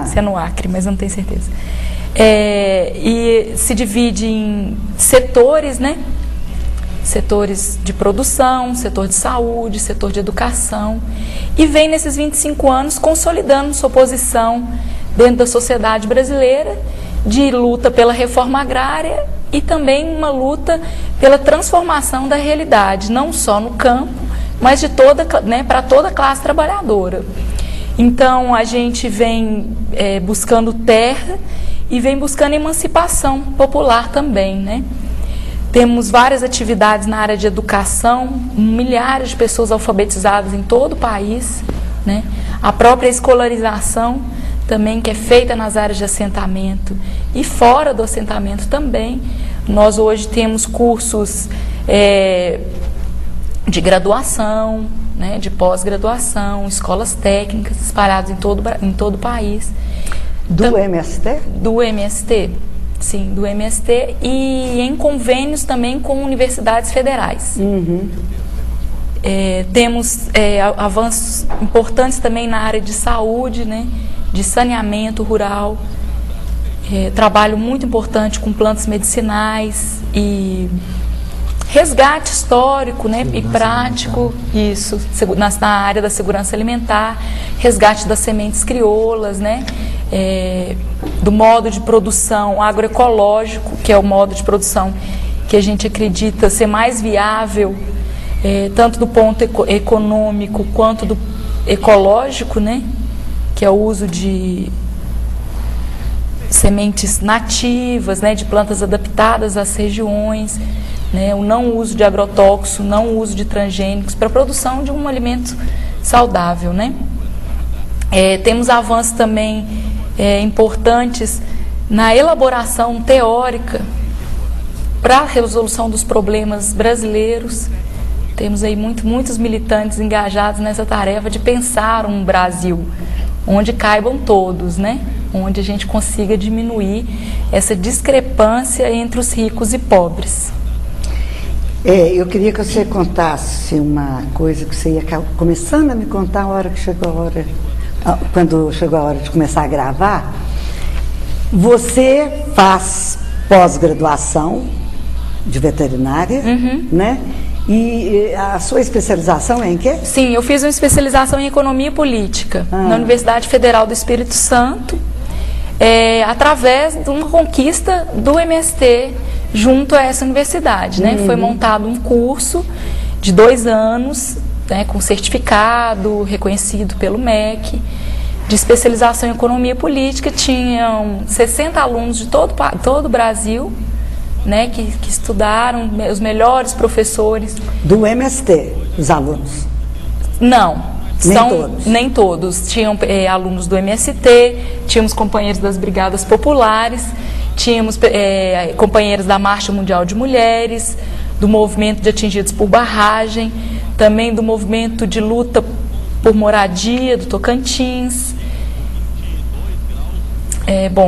se é no Acre, mas não tenho certeza. E se divide em setores, né? Setores de produção, setor de saúde, setor de educação, e vem nesses 25 anos consolidando sua posição dentro da sociedade brasileira de luta pela reforma agrária e também uma luta pela transformação da realidade, não só no campo, mas de toda, né, para toda a classe trabalhadora. Então a gente vem buscando terra e vem buscando emancipação popular também, né? Temos várias atividades na área de educação, milhares de pessoas alfabetizadas em todo o país, né? A própria escolarização também, que é feita nas áreas de assentamento e fora do assentamento também. Nós hoje temos cursos de graduação, né? De pós-graduação, escolas técnicas espalhadas em todo o país. Do MST? Do MST. Sim, do MST, e em convênios também com universidades federais. Uhum. Temos avanços importantes também na área de saúde, né, de saneamento rural, trabalho muito importante com plantas medicinais e resgate histórico, né, e prático, isso, na área da segurança alimentar, resgate das sementes crioulas, né, do modo de produção agroecológico, que é o modo de produção que a gente acredita ser mais viável, tanto do ponto econômico quanto do ecológico, né, que é o uso de sementes nativas, né, de plantas adaptadas às regiões, né, o não uso de agrotóxico, não uso de transgênicos para a produção de um alimento saudável, né. Temos avanços também importantes na elaboração teórica para a resolução dos problemas brasileiros. Temos aí muitos militantes engajados nessa tarefa de pensar um Brasil onde caibam todos, né? Onde a gente consiga diminuir essa discrepância entre os ricos e pobres. Eu queria que você contasse uma coisa que você ia começando a me contar a hora que chegou a hora, quando chegou a hora de começar a gravar. Você faz pós-graduação de veterinária, né? E a sua especialização é em quê? Sim, eu fiz uma especialização em economia política na Universidade Federal do Espírito Santo, através de uma conquista do MST junto a essa universidade, né? Foi montado um curso de 2 anos, né, com certificado reconhecido pelo MEC, de especialização em economia política. Tinham 60 alunos de todo o Brasil, né, que estudaram, os melhores professores. Do MST, os alunos? Não, todos. Nem todos. Tinham alunos do MST, tínhamos companheiros das Brigadas Populares, tínhamos companheiros da Marcha Mundial de Mulheres, do Movimento de Atingidos por Barragem, também do Movimento de Luta por Moradia, do Tocantins.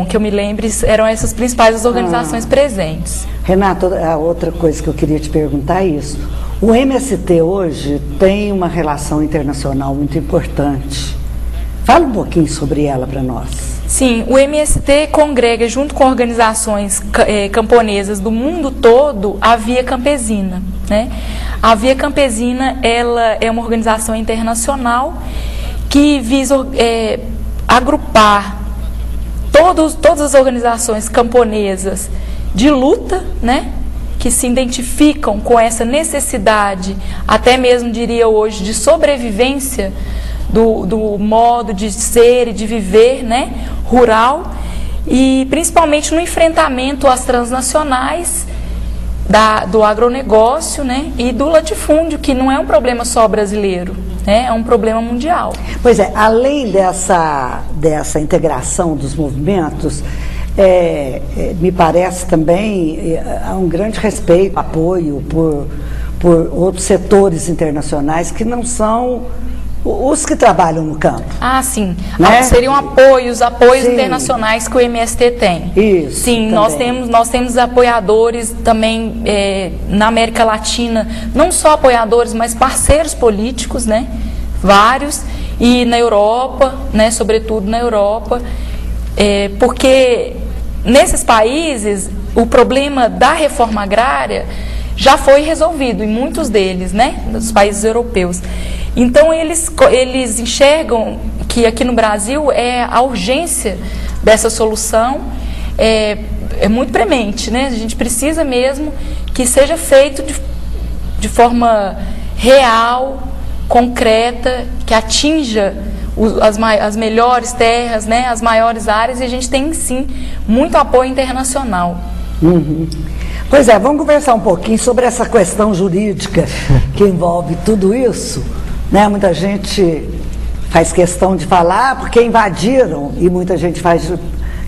Que eu me lembre, eram essas principais organizações presentes. Renato, a outra coisa que eu queria te perguntar é isso. O MST hoje tem uma relação internacional muito importante. Fala um pouquinho sobre ela para nós. Sim, o MST congrega, junto com organizações camponesas do mundo todo, a Via Campesina, né? A Via Campesina, ela é uma organização internacional que visa agrupar todas as organizações camponesas de luta, né, que se identificam com essa necessidade, até mesmo diria hoje, de sobrevivência do modo de ser e de viver, né, rural, e principalmente no enfrentamento às transnacionais, do agronegócio, né, e do latifúndio, que não é um problema só brasileiro, né, é um problema mundial. Pois é, além dessa integração dos movimentos, me parece também há um grande respeito, apoio por outros setores internacionais que não são os que trabalham no campo. Ah, sim. Né? Seriam apoios Sim. internacionais que o MST tem. Isso. Sim, nós temos apoiadores também na América Latina, não só apoiadores, mas parceiros políticos, né? Vários. e na Europa, né, sobretudo na Europa, porque nesses países o problema da reforma agrária já foi resolvido, em muitos deles, né, nos países europeus. Então eles enxergam que aqui no Brasil a urgência dessa solução é muito premente, né? A gente precisa mesmo que seja feito de forma real, concreta, que atinja as melhores terras, né, as maiores áreas, e a gente tem sim muito apoio internacional. Uhum. Pois é, vamos conversar um pouquinho sobre essa questão jurídica que envolve tudo isso, né? Muita gente faz questão de falar porque invadiram, e muita gente faz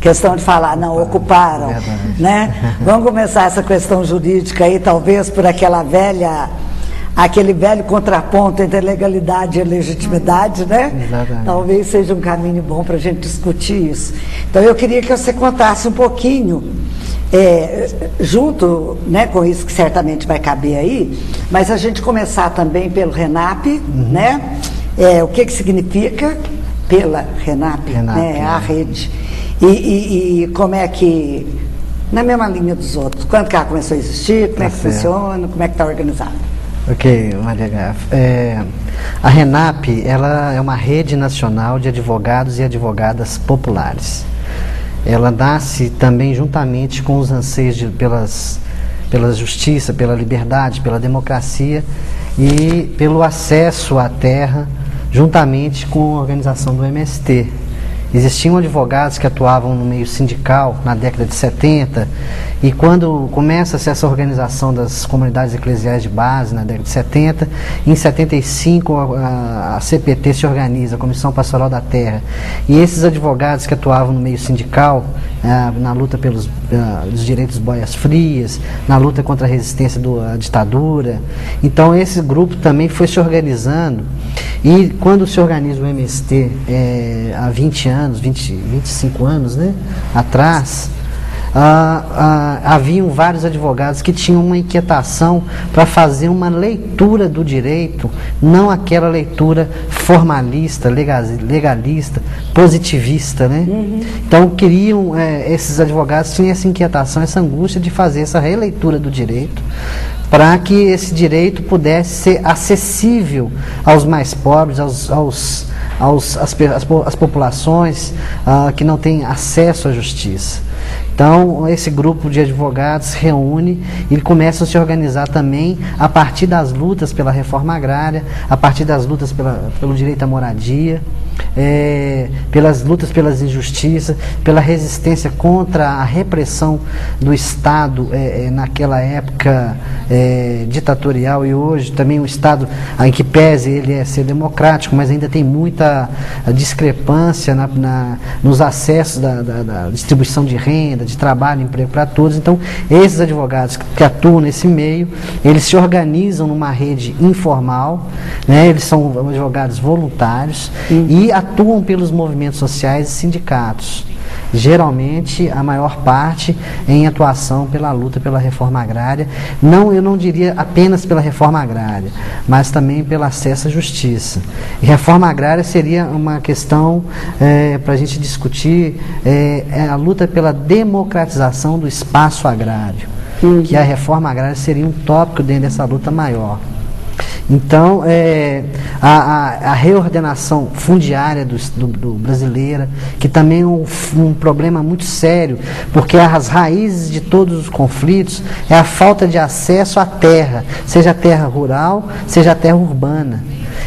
questão de falar, não, ocuparam, né? Vamos começar essa questão jurídica aí, talvez por aquele velho contraponto entre legalidade e legitimidade, né? Exatamente. Talvez seja um caminho bom para a gente discutir isso. Então eu queria que você contasse um pouquinho, junto, né, com isso que certamente vai caber aí, mas a gente começar também pelo RENAP, né? O que significa pela RENAP, né? A rede. E como é que, na mesma linha dos outros, quando que ela começou a existir, como é que funciona, como é que está organizado? Ok, Maria Grafa. A RENAP, ela é uma rede nacional de advogados e advogadas populares. Ela nasce também juntamente com os anseios pela justiça, pela liberdade, pela democracia e pelo acesso à terra, juntamente com a organização do MST. Existiam advogados que atuavam no meio sindical na década de 70, e quando começa-se essa organização das comunidades eclesiais de base na década de 70, em 75 a CPT se organiza, a Comissão Pastoral da Terra, e esses advogados que atuavam no meio sindical, na luta pelos direitos boias frias, na luta contra a resistência à ditadura, então esse grupo também foi se organizando, e quando se organiza o MST há 20 anos, 25 anos, né, atrás, haviam vários advogados que tinham uma inquietação para fazer uma leitura do direito, não aquela leitura formalista, legalista, positivista, né? Então queriam, esses advogados tinham essa inquietação, essa angústia de fazer essa releitura do direito, para que esse direito pudesse ser acessível aos mais pobres, às populações que não têm acesso à justiça. Então, esse grupo de advogados se reúne e começa a se organizar também a partir das lutas pela reforma agrária, a partir das lutas pelo direito à moradia, pelas lutas pelas injustiças, pela resistência contra a repressão do Estado naquela época ditatorial, e hoje também um Estado em que pese ele ser democrático, mas ainda tem muita discrepância nos acessos da distribuição de renda, de trabalho, emprego para todos. Então, esses advogados que atuam nesse meio, eles se organizam numa rede informal, né? Eles são advogados voluntários e atuam pelos movimentos sociais e sindicatos. Geralmente, a maior parte em atuação pela luta pela reforma agrária. Eu não diria apenas pela reforma agrária, mas também pelo acesso à justiça. E reforma agrária seria uma questão para a gente discutir, a luta pela democratização do espaço agrário, que a reforma agrária seria um tópico dentro dessa luta maior. Então, a reordenação fundiária do brasileira, que também é um problema muito sério, porque as raízes de todos os conflitos é a falta de acesso à terra, seja a terra rural, seja a terra urbana.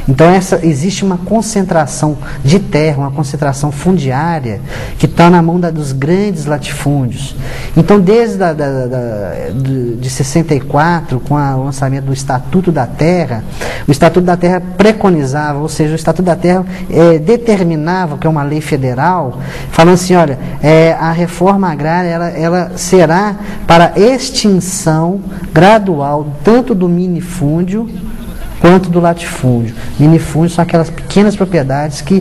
Então existe uma concentração de terra, uma concentração fundiária que está na mão dos grandes latifúndios. Então desde de 64, com o lançamento do Estatuto da Terra, o Estatuto da Terra preconizava, ou seja, o Estatuto da Terra determinava, que é uma lei federal, falando assim, olha, a reforma agrária ela será para extinção gradual tanto do minifúndio quanto do latifúndio. Minifúndio são aquelas pequenas propriedades que